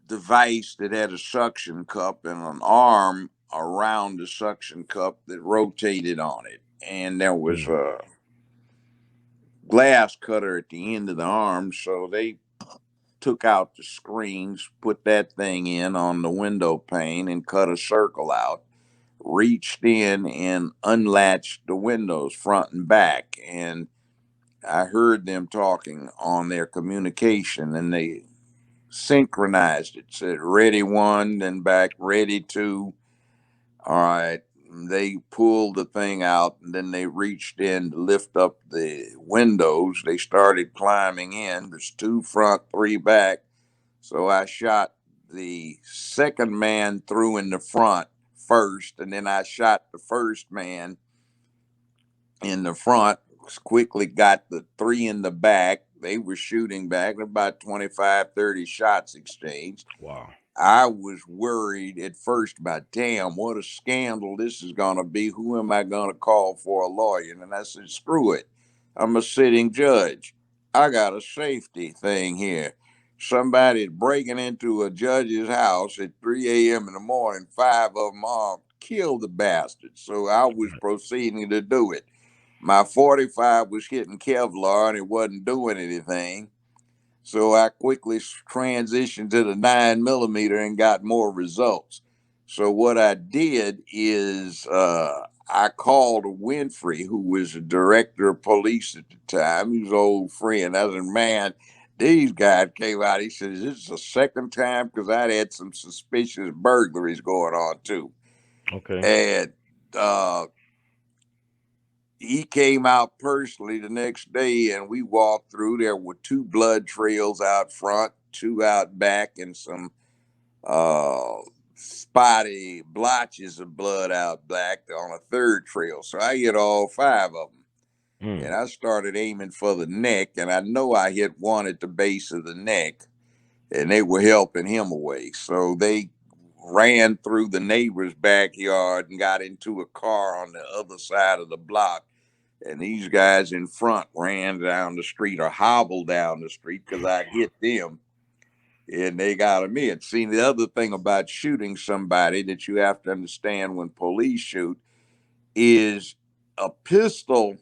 device that had a suction cup and an arm around the suction cup that rotated on it. And there was Mm, a glass cutter at the end of the arm. So they took out the screens, put that thing in on the window pane, and cut a circle out, reached in and unlatched the windows front and back. And I heard them talking on their communication, and they synchronized it. Said ready one, then back ready two. All right. They pulled the thing out, and then they reached in to lift up the windows. They started climbing in. There's 2 front, 3 back. So I shot the second man through in the front first, and then I shot the first man in the front. Quickly got the 3 in the back. They were shooting back, about 25, 30 shots exchanged. Wow. I was worried at first about, damn, what a scandal this is going to be. Who am I going to call for a lawyer? And I said, screw it. I'm a sitting judge. I got a safety thing here. Somebody breaking into a judge's house at 3 a.m. in the morning, 5 of them armed, kill the bastard. So I was proceeding to do it. My 45 was hitting Kevlar and it wasn't doing anything. So I quickly transitioned to the 9mm and got more results. So what I did is I called Winfrey, who was the director of police at the time. He was an old friend. I said, man, these guys came out. He said, this is the second time, because I'd had some suspicious burglaries going on too. Okay. And he came out personally the next day, and we walked through. There were 2 blood trails out front, 2 out back, and some spotty blotches of blood out back on a 3rd trail. So I hit all 5 of them. And I started aiming for the neck, and I know I hit one at the base of the neck, and they were helping him away. So they ran through the neighbor's backyard and got into a car on the other side of the block. And these guys in front ran down the street or hobbled down the street because I hit them, and they got them in. See, the other thing about shooting somebody that you have to understand when police shoot is a pistol,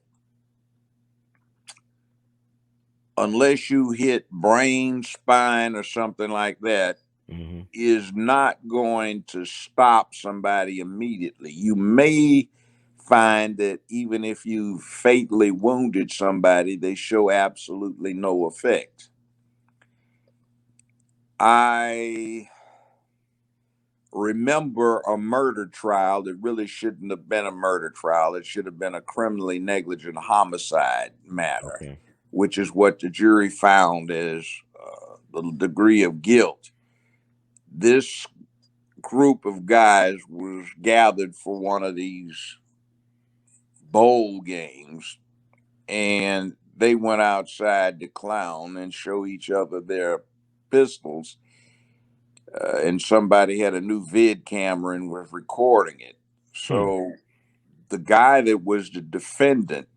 unless you hit brain, spine, or something like that, is not going to stop somebody immediately. You may find that even if you fatally wounded somebody, they show absolutely no effect. I remember a murder trial that really shouldn't have been a murder trial. It should have been a criminally negligent homicide matter, Okay. which is what the jury found as the degree of guilt. This group of guys was gathered for one of these bowl games, and they went outside to clown and show each other their pistols. And somebody had a new vid camera and was recording it. So the guy that was the defendant,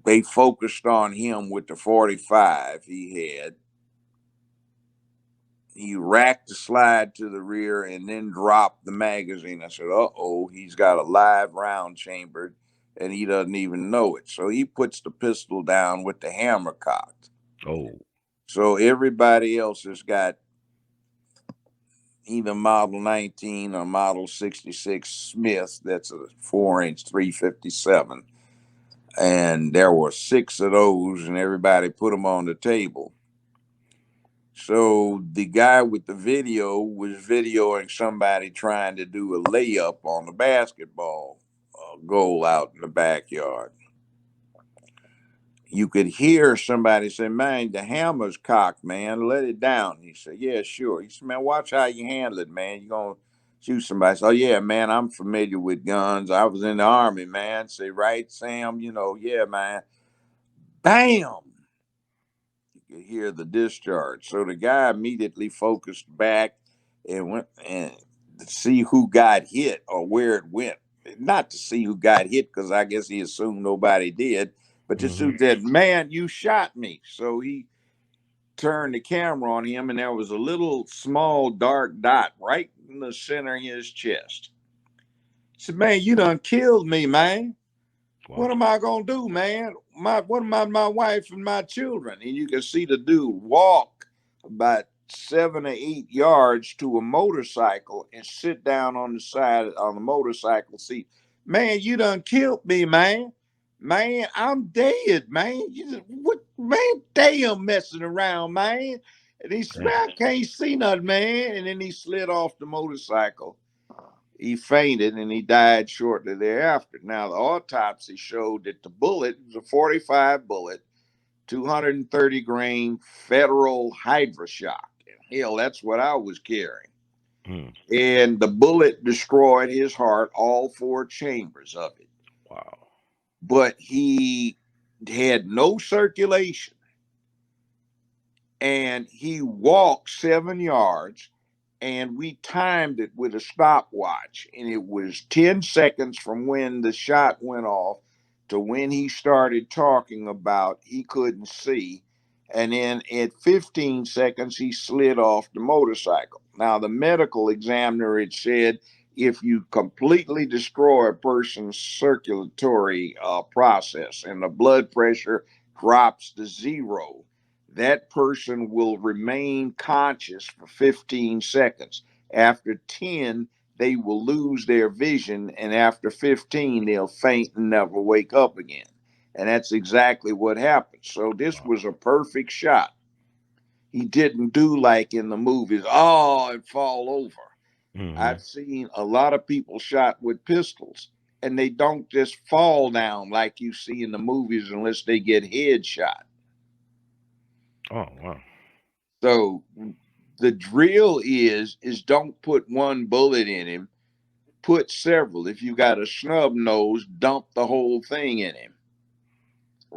they focused on him with the 45 he had. He racked the slide to the rear and then dropped the magazine. I said, uh-oh, he's got a live round chambered and he doesn't even know it. So he puts the pistol down with the hammer cocked. Oh. So everybody else has got either Model 19 or Model 66 Smith. That's a 4-inch 357. And there were 6 of those, and everybody put them on the table. So the guy with the video was videoing somebody trying to do a layup on the basketball goal out in the backyard. You could hear somebody say, man, the hammer's cocked, man. Let it down. He said, yeah, sure. He said, man, watch how you handle it, man. You're going to shoot somebody. I said, oh, yeah, man, I'm familiar with guns. I was in the Army, man. Say, right, Sam? You know, yeah, man. Bam! You could hear the discharge. So the guy immediately focused back and went and to see who got hit or where it went. Not to see who got hit, because I guess he assumed nobody did, but just who said, man, you shot me. So he turned the camera on him, and there was a little small dark dot right in the center of his chest. He said, man, you done killed me, man. Wow. What am I gonna do, man? What about my wife and my children? And you can see the dude walk about 7 or 8 yards to a motorcycle and sit down on the side on the motorcycle seat. Man, you done killed me, man. Man, I'm dead, man. What, man? Damn, messing around, man. And he said, man, I can't see nothing, man. And then he slid off the motorcycle. He fainted and he died shortly thereafter. Now, the autopsy showed that the bullet was a 45 bullet, 230 grain federal hydroshock. Hell, that's what I was carrying. Mm. And the bullet destroyed his heart, all four chambers of it. Wow. But he had no circulation. And he walked 7 yards, and we timed it with a stopwatch, and it was 10 seconds from when the shot went off to when he started talking about he couldn't see, and then at 15 seconds he slid off the motorcycle. Now, the medical examiner had said if you completely destroy a person's circulatory process and the blood pressure drops to zero, that person will remain conscious for 15 seconds. After 10, they will lose their vision, and after 15, they'll faint and never wake up again. And that's exactly what happened. So this was a perfect shot. He didn't do like in the movies, oh, and fall over. Mm-hmm. I've seen a lot of people shot with pistols, and they don't just fall down like you see in the movies unless they get headshot. Oh, wow. So the drill is don't put one bullet in him, put several. If you got a snub nose, dump the whole thing in him.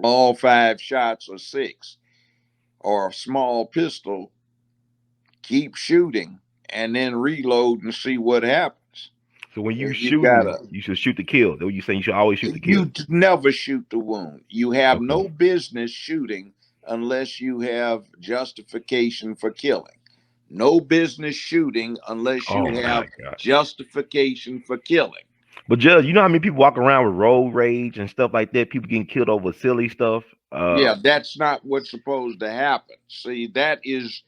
All 5 shots or 6. Or a small pistol, keep shooting and then reload and see what happens. So when you You gotta, shooting, you should shoot to kill. What you saying? You should always shoot to kill. you never shoot the wound. You have Okay. no business shooting unless you have justification for killing. No business shooting unless you Oh have my God. justification for killing. But Judge, you know how many people walk around with road rage and stuff like that? People getting killed over silly stuff. Yeah, that's not what's supposed to happen. See, that is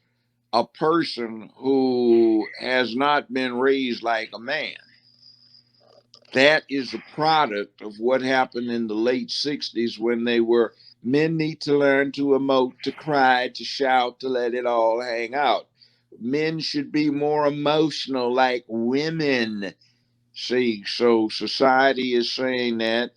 a person who has not been raised like a man. That is a product of what happened in the late 60s when they were men need to learn to emote, to cry, to shout, to let it all hang out. Men should be more emotional like women. See, so society is saying that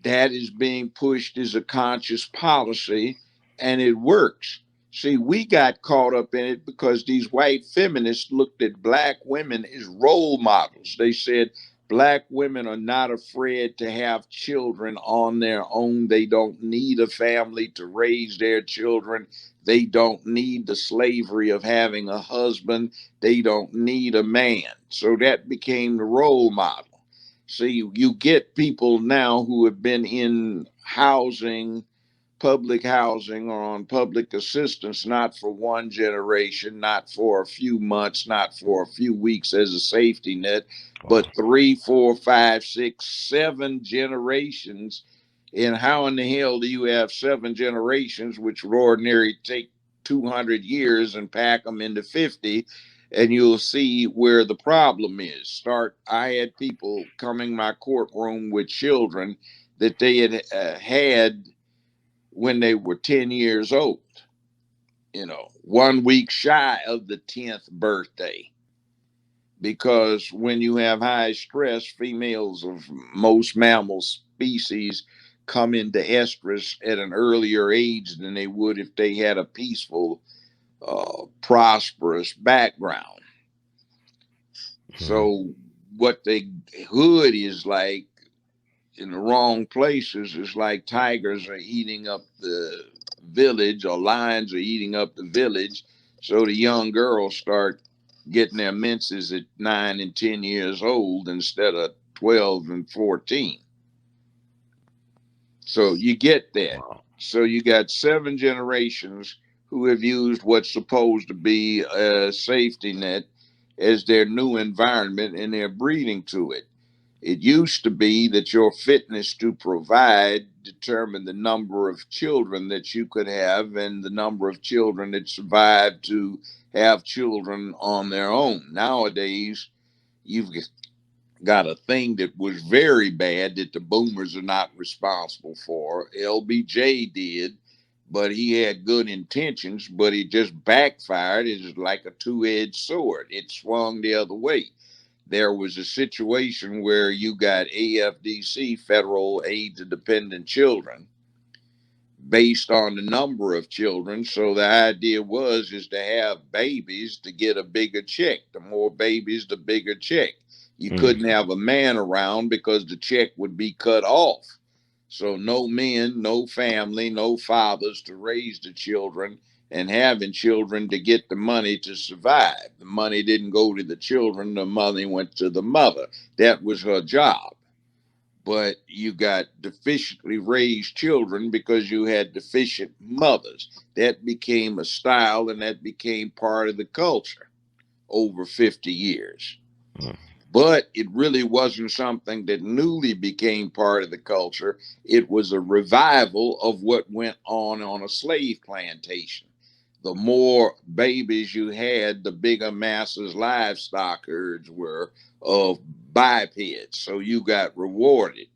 is being pushed as a conscious policy, and it works. See, we got caught up in it because these white feminists looked at black women as role models. They said black women are not afraid to have children on their own. They don't need a family to raise their children. They don't need the slavery of having a husband. They don't need a man. So that became the role model. See, you get people now who have been in housing, public housing, or on public assistance, not for one generation, not for a few months, not for a few weeks as a safety net, but 3, 4, 5, 6, 7 generations. And how in the hell do you have 7 generations, which would ordinarily take 200 years and pack them into 50? And you'll see where the problem is. I had people coming my courtroom with children that they had when they were 10 years old, 1 week shy of the 10th birthday. Because when you have high stress, females of most mammal species come into estrus at an earlier age than they would if they had a peaceful, prosperous background. So what the hood is like in the wrong places is like tigers are eating up the village or lions are eating up the village. So the young girls start getting their menses at 9 and 10 years old instead of 12 and 14. So you get that. Wow. So you got 7 generations who have used what's supposed to be a safety net as their new environment, and they're breeding to it. It used to be that your fitness to provide determined the number of children that you could have and the number of children that survived to have children on their own. Nowadays, you've got a thing that was very bad that the boomers are not responsible for. LBJ did, but he had good intentions, but it just backfired. It's like a two-edged sword. It swung the other way. there was a situation where you got AFDC, Federal Aid to Dependent Children, based on the number of children. So the idea was is to have babies to get a bigger check. The more babies, the bigger check. You couldn't have a man around because the check would be cut off. So no men, no family, no fathers to raise the children, and having children to get the money to survive. The money didn't go to the children, the money went to the mother. That was her job. But you got deficiently raised children because you had deficient mothers. That became a style, and that became part of the culture over 50 years. But it really wasn't something that newly became part of the culture. It was a revival of what went on a slave plantation. The more babies you had, the bigger masses livestock herds were of bipeds. So you got rewarded.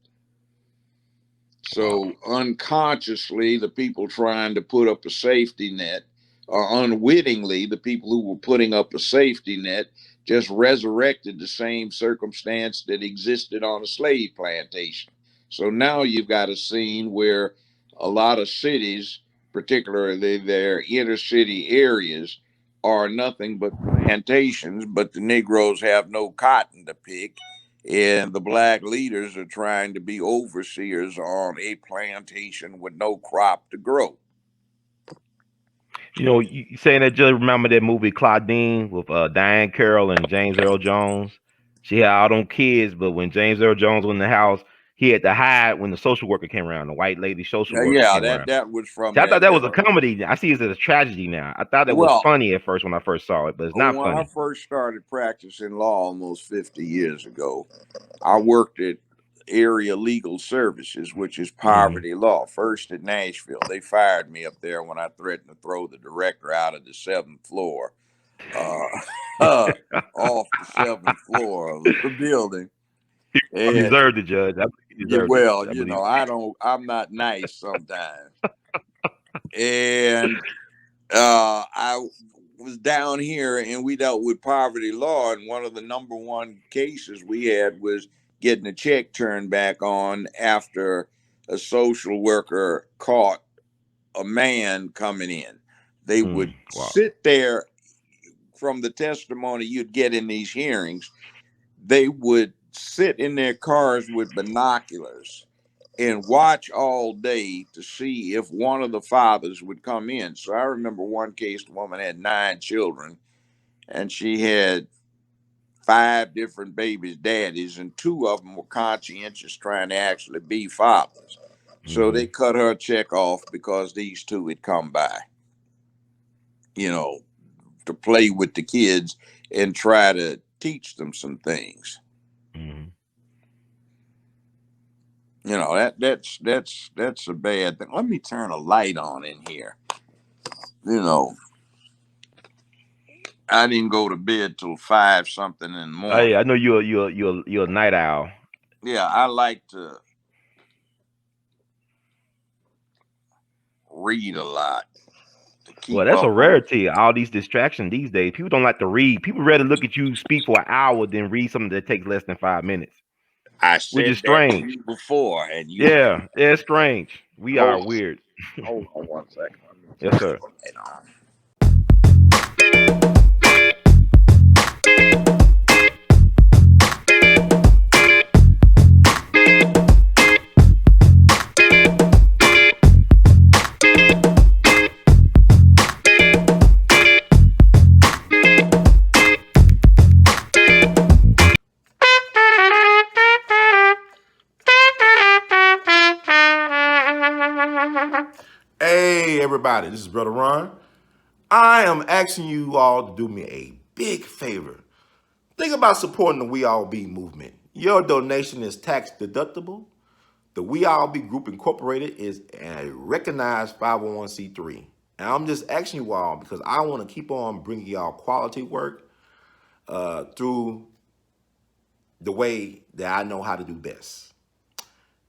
So unconsciously, the people trying to put up a safety net, or unwittingly, the people who were putting up a safety net just resurrected the same circumstance that existed on a slave plantation. So now you've got a scene where a lot of cities, particularly their inner city areas, are nothing but plantations, but the Negroes have no cotton to pick, and the black leaders are trying to be overseers on a plantation with no crop to grow. You know, you saying that, just remember that movie Claudine with Diane Carroll and James Earl Jones. She had all them kids, but when James Earl Jones was in the house, he had to hide when the social worker came around. The white lady social worker Yeah, came around. that was from See, I thought that. that was a comedy. I see it as a tragedy now. I thought that was Well, funny at first when I first saw it, but it's not when I funny. first started practicing law almost 50 years ago, I worked at Area Legal Services, which is poverty law, first at Nashville. They fired me up there when I threatened to throw the director out of the 7th floor, off the 7th floor of the building. I And deserved it, Judge. I believe he yeah, deserved it. well, I believe. I'm not nice sometimes. And I was down here and we dealt with poverty law, and one of the number one cases we had was getting a check turned back on after a social worker caught a man coming in. They would sit there. From the testimony you'd get in these hearings, they would sit in their cars with binoculars and watch all day to see if one of the fathers would come in. So I remember one case, the woman had 9 children, and she had 5 different babies' daddies, and 2 of them were conscientious trying to actually be fathers. So they cut her check off because these 2 had come by, to play with the kids and try to teach them some things. That's a bad thing. Let me turn a light on in here. I didn't go to bed till 5 something in the morning. Hey, I know you're a night owl. Yeah, I like to read a lot to keep Well, that's up a on. rarity. All these distractions these days. People don't like to read. People rather look at you speak for an hour than read something that takes less than 5 minutes. I Which said is that to strange. you before, and you. Yeah, it's strange. We are weird. Hold on one second. Yes, sir. Hey, everybody, this is Brother Ron. I am asking you all to do me a big favor. Think about supporting the We All Be movement. Your donation is tax deductible. The We All Be Group Incorporated is a recognized 501c3. And I'm just asking you all because I want to keep on bringing y'all quality work through the way that I know how to do best.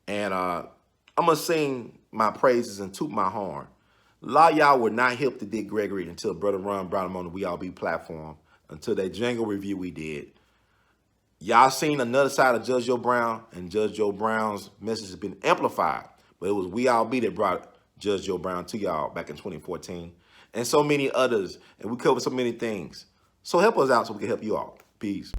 And I'm going to sing my praises and toot my horn. A lot of y'all were not hip to Dick Gregory until Brother Ron brought him on the We All Be platform, until that Django review we did. Y'all seen another side of Judge Joe Brown, and Judge Joe Brown's message has been amplified. But it was We All Be that brought Judge Joe Brown to y'all back in 2014, and so many others. And we covered so many things. So help us out so we can help you all. Peace.